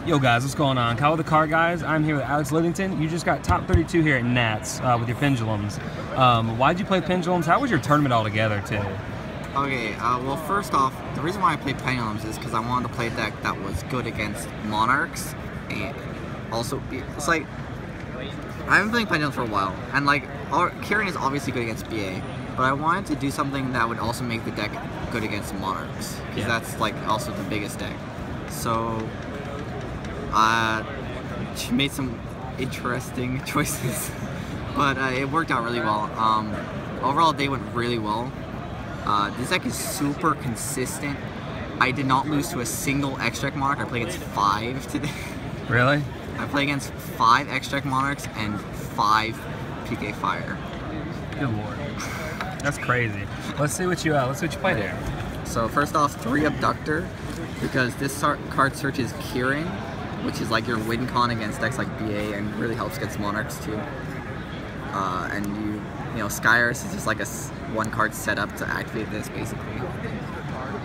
Yo guys, what's going on? Kyle with the Car Guys. I'm here with Alex Liddington. You just got top 32 here at NAWCQ with your Pendulums. Why'd you play Pendulums? How was your tournament altogether too? Okay, well first off, the reason why I played Pendulums is because I wanted to play a deck that was good against Monarchs, and also, it's like, I've been playing Pendulums for a while, and like, Kieran is obviously good against BA, but I wanted to do something that would also make the deck good against Monarchs, because that's like also the biggest deck. So, she made some interesting choices, but it worked out really well. Overall, they went really well. This deck is super consistent. I did not lose to a single Extract Monarch. I played against 5 today. Really? I played against 5 Extract Monarchs and 5 PK Fire. Good lord. That's crazy. Let's see what you played here. So first off, 3 Abductor, because this card searches Kieran, which is like your win con against decks like BA and really helps against Monarchs too. And you know, Skyris is just like a 1-card setup to activate this basically.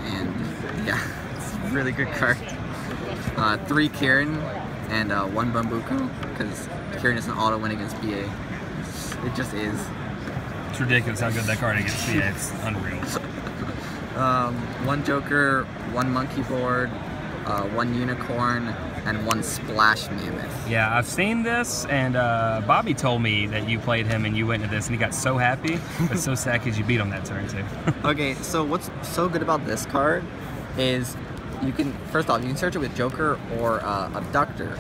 And yeah, it's a really good card. 3 Kieran and 1 Bambuku, because Kieran is an auto win against BA. It just is. It's ridiculous how good that card against BA. It's unreal. 1 Joker, 1 Monkey Board, 1 Unicorn, and 1 Splash Mammoth. Yeah, I've seen this, and Bobby told me that you played him and you went into this, and he got so happy, but so sad because you beat him that turn too. Okay, so what's so good about this card is you can, first off, you can search it with Joker or Abductor,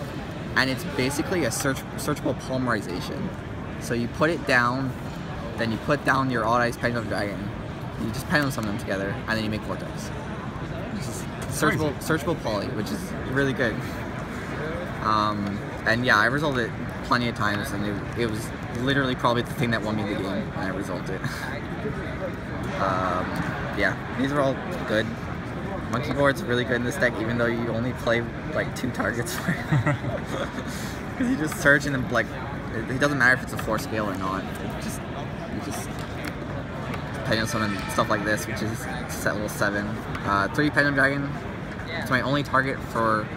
and it's basically a searchable polymerization. So you put it down, then you put down your Odd-Eyes Pendulum Dragon, you just pendulum summon them together, and then you make Vortex. Searchable poly, which is really good. And yeah, I resolved it plenty of times, and it was literally probably the thing that won me the game, and I resolved it. Yeah, these are all good. Monkey Board's really good in this deck, even though you only play like 2 targets for it. Because you just search and then like, it doesn't matter if it's a 4 scale or not. You just pendulum summon stuff like this, which is level 7. 3 Pendulum Dragon. It's my only target for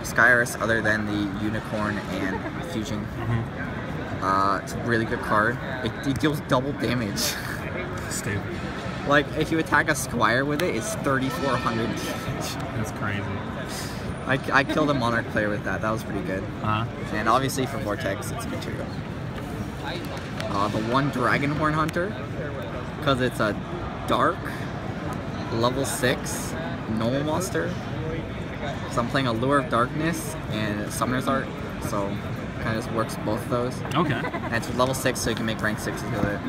Skyris other than the Unicorn and Fusion. It's a really good card. It deals double damage. Stupid. Like, if you attack a Squire with it, it's 3,400 damage. That's crazy. I killed a Monarch player with that. That was pretty good. And obviously for Vortex, it's material. The 1 Dragonhorn Hunter, because it's a dark, level 6 normal monster. So I'm playing a Lure of Darkness and Summoner's Art, so kind of just works both of those. Okay. And it's level 6, so you can make rank 6s with it.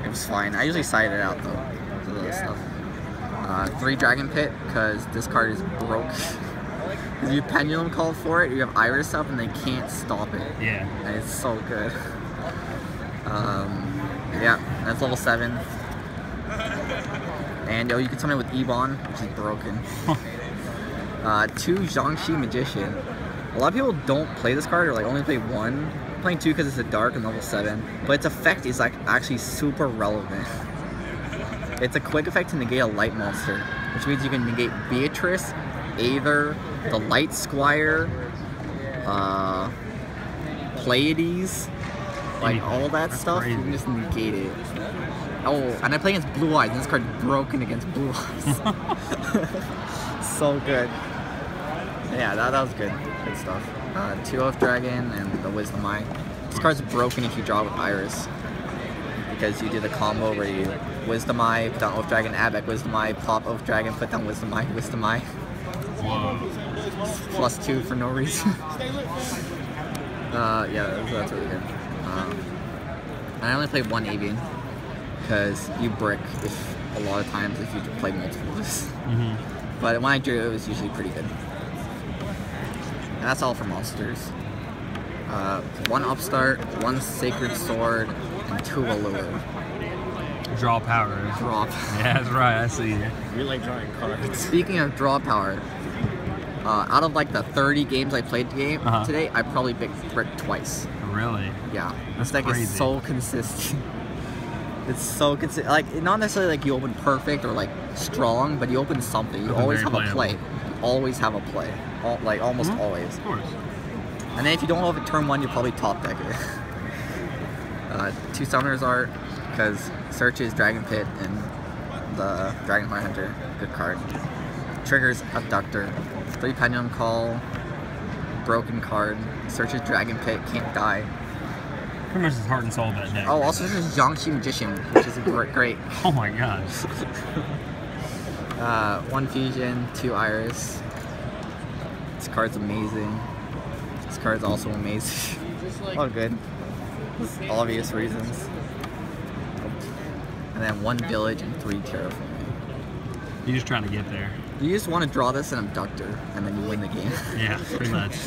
It was fine. I usually side it out though, for the other stuff. 3 Dragon Pit, because this card is broke. If you Pendulum Call for it, you have Iris up and they can't stop it. Yeah. And it's so good. Yeah, that's level 7. And you can summon it with Ebon, which is broken. 2 Zhangxi Magician. A lot of people don't play this card, or like only play 1. I'm playing 2 because it's a dark and level 7, but its effect is like actually super relevant. It's a quick effect to negate a light monster, which means you can negate Beatrice, Aether, the Light Squire, Pleiades, like all that stuff. Crazy. You can just negate it. Oh, and I play against Blue Eyes, and this card is broken against Blue Eyes. So good. Yeah, that was good. Good stuff. 2 Oath Dragon and the Wisdom Eye. This card's broken if you draw with Iris, because you do the combo where you Wisdom Eye, put down Oath Dragon, add back Wisdom Eye, plop Oath Dragon, put down Wisdom Eye, Wisdom Eye. Whoa. +2 for no reason. Yeah, that's really good. And I only played 1 Avian, because you brick a lot of times if you play multiple of this. But when I drew it was usually pretty good. And that's all for monsters. 1 Upstart, 1 Sacred Sword, and 2 Allure. Draw power. Draw. Yeah, that's right. I see you. We like drawing cards. Speaking of draw power, out of like the 30 games I played today, I probably bricked twice. Really? Yeah. That's This deck crazy. is so consistent. It's so consistent. Like, not necessarily like you open perfect or like strong, but you open something. You always have a play. always have a play. Like almost always. Of course. And then if you don't have it turn 1, you'll probably top deck it. 2 Summoners Art, because searches Dragon Pit and the Dragonfly Hunter. Good card. Triggers Abductor. 3 Pendulum Call. Broken card. Searches Dragon Pit, can't die. Pretty much his heart and soul of that deck. Oh, also there's Jiangxi Magician, which is great. Oh my gosh. 1 Fusion, 2 Iris. This card's amazing. This card's also amazing. All good. For obvious reasons. And then 1 Village and 3 Terraforming. You're just trying to get there. You just want to draw this in Abductor, and then you win the game. Yeah, pretty much.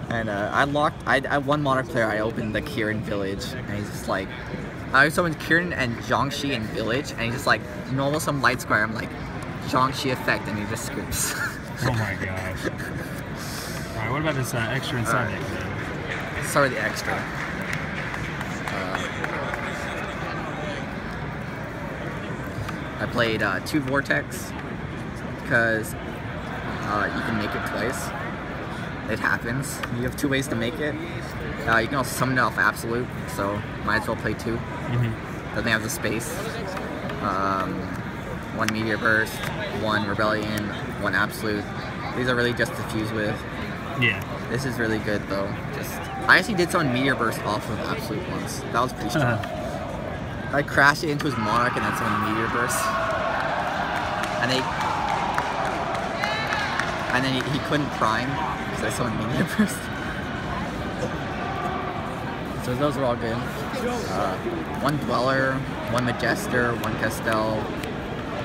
And I one Monarch player, I opened the Kirin Village, and he's just like, I summoned Kirin and Jiangxi in Village, and he's just like, normal some Light Square, I'm like, Jiangxi effect, and he just scoops. Oh my gosh. Alright, what about this extra inside deck? Start with the extra. I played 2 Vortex, because you can make it twice. It happens. You have 2 ways to make it. You can also summon it off Absolute, so might as well play 2. Doesn't have the space. 1 Meteor Burst, 1 Rebellion, 1 Absolute. These are really just to fuse with. Yeah. This is really good though. I actually did summon Meteor Burst off of Absolute once. That was pretty strong. I crashed it into his Monarch and then summoned Meteor Burst. And then he couldn't prime because I summoned Meteor Burst. So those are all good. 1 Dweller, 1 Majester, 1 Castel,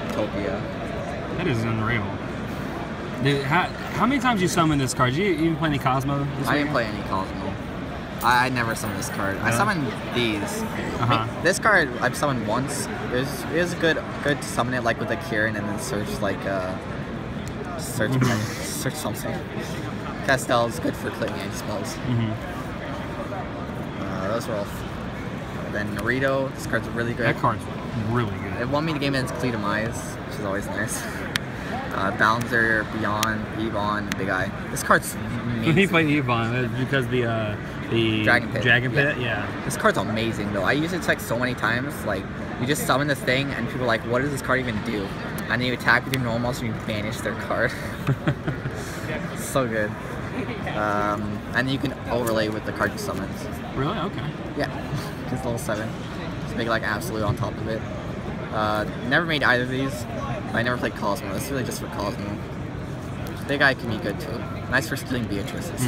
Utopia. That is unreal. Dude, how many times you summoned this card? Did you even play any Cosmo this week? I didn't play any Cosmo. I never summoned this card. I summoned these. This card I've summoned once. It was good to summon it like with a Kirin and then search like search something. Castel is good for clicking anti spells. Those were all. Then Naruto. This card's really good. That card's really good. It won me the game against Cleatomize, which is always nice. Balancer, Beyond, Ebon, Big Eye. This card's amazing. He played Ebon because the Dragon Pit. Yeah. This card's amazing though. I use it like so many times. Like you just summon this thing and people are like, what does this card even do? And then you attack with your normal monster and you banish their card. So good. And you can overlay with the card you summoned. Really? Okay. Yeah. It's level 7. Just make like Absolute on top of it. Never made either of these. I never played Cosmo. This is really just for Cosmo. Big Eye can be good too. Nice for stealing Beatrices.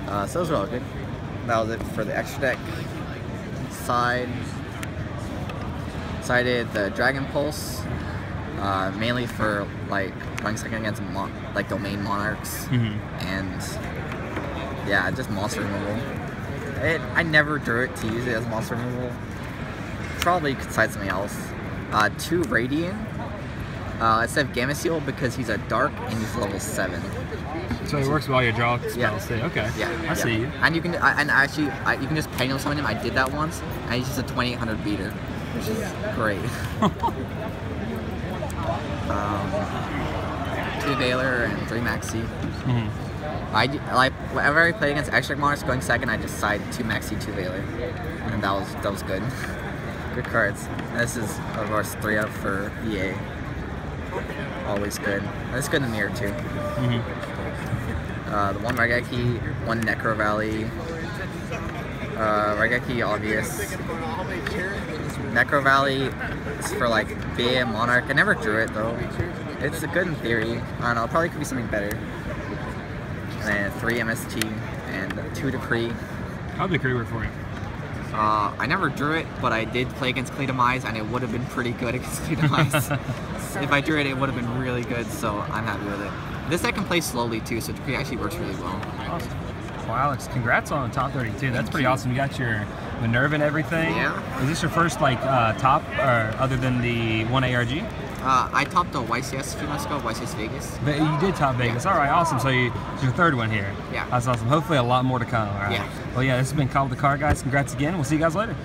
So those are all good. That was it for the extra deck. Sided the Dragon Pulse. Mainly for like going second against like domain monarchs. And yeah, just monster removal. I never drew it to use it as monster removal. Probably could side something else. 2 Radiant. Instead of Gamma Seal because he's a dark and he's level 7. So it works while you draw spells too. Okay. Yeah. I see you. And you can you can just Pendulum summon him. I did that once, and he's just a 2800 beater, which is great. 2 Veiler and 3 Maxi. Whenever I play against extra monsters going second, I just side 2 Maxi, 2 Veiler, and that was good. Good cards. And this is of course 3 up for EA. Always good. And it's good in the mirror too. The 1 Raigeki, 1 Necro Valley. Raigeki obvious. Necro Valley is for like BA Monarch. I never drew it though. It's good in theory. I don't know, probably could be something better. And then 3 MST and 2 Decree. How'd the Decree work for you? I never drew it, but I did play against Cleatomize, and it would have been pretty good against Cleatomize. If I drew it, it would have been really good, so I'm happy with it. This deck can play slowly too, so Decree actually works really well. Awesome. Well, Alex, congrats on top 32. That's pretty awesome. You got your Minerva and everything. Yeah. Is this your first like top, or other than the 1 ARG? I topped the YCS a few months ago, YCS Vegas. But you did top Vegas. All right, awesome. So it's your 3rd one here. Yeah. That's awesome. Hopefully a lot more to come. All right. Yeah. Well, yeah, this has been Call with the Card, guys. Congrats again. We'll see you guys later.